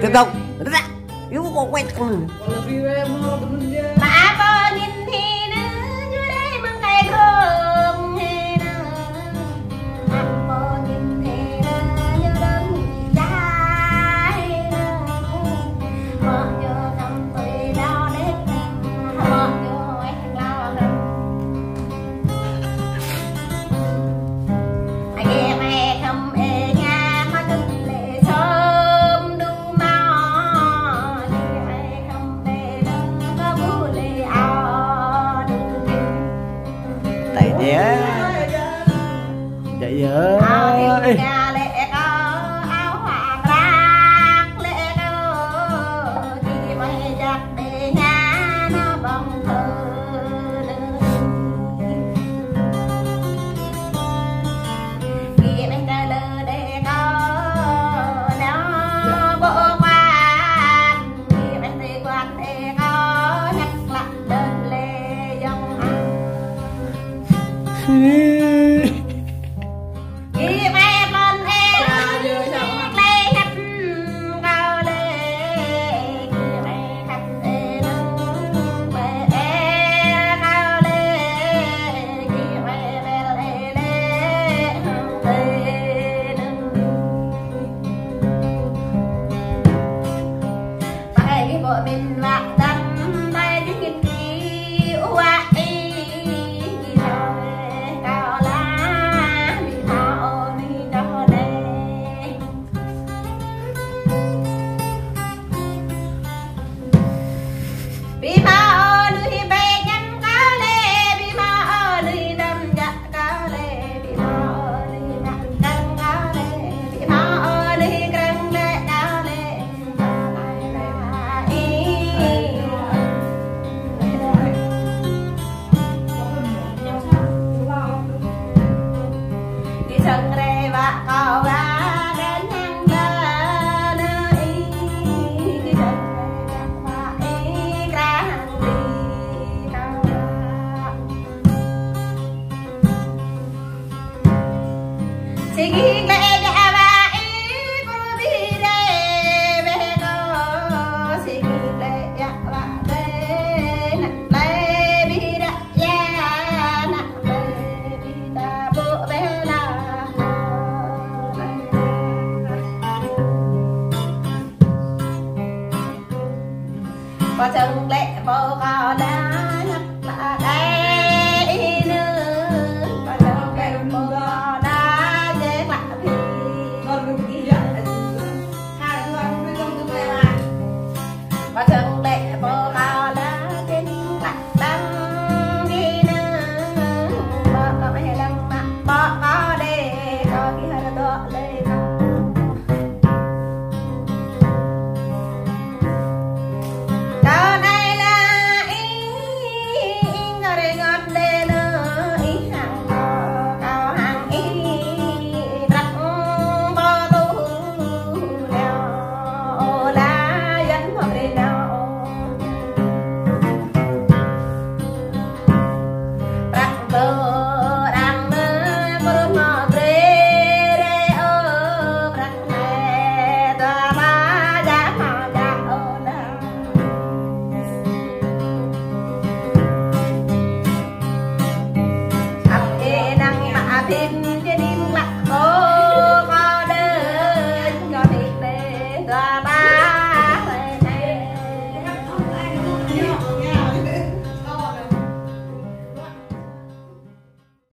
Tiếp tục. Yếu có quét con. Mà bơ nhìn thì nữa dưới đây mừng ngày thường thì nữa. Bơ nhìn thì nữa như đơn dài nữa. Mọi người không tùy đau đết. Mọi người lo lắng. Ai nghe mẹ không ê nha mà từng lệ sớm đu mau. Ai không để đơn có bu lệ ao đừng kinh. Tại nhé. Chạy ơi. Nhà lệ có áo hoàng rác lệ có khi mày giặt để nhà nó bóng thơ khi mình ta lơ để có nó bộ quan khi mình đi quan để có nhắc lại đơn lệ dòng khi mẹ con em lê khách cao lê khi mẹ khách em mẹ cao lê khi mẹ lê lê phải cái bộ mình vạc đắm tay cái nghìn kỳ hoa y cao lá bị thao đi đâu đây bị thao đi về nhắn cao lê bị thao đi đâm dạ cao lê bị thao đi nặng căng cao lê bị thao đi căng lê cao lê đi sân rê và cao ra đến nhang ra nơi đi sân rê và ý ra đi cao ra xin ghi lệ dạ và ý cô đi đây về cô xin ghi lệ dạ và đây nặng lệ bi đã dạ nặng lệ bi đã bộ bé là có chân lệ vô cao đá nhắc là đây nữa có chân lệ vô cao đá dễ lạ thì con đừng ghi nhận hai con mới không được về mà có chân lệ vô cao đá trên lạ đăng ghi nữa bỏ mày lăng mà bỏ có để có khi là đỏ lệ đó đây là ý người ngọt đê nữa ý hàng cao hàng ý đặt bò tu leo lá dẫn hoặc đi nào đặt bờ đang mơ bờ mò rê rê ơ đặt mẹ ta ba giá mà giá ơ nào thằng ê năng mà thịt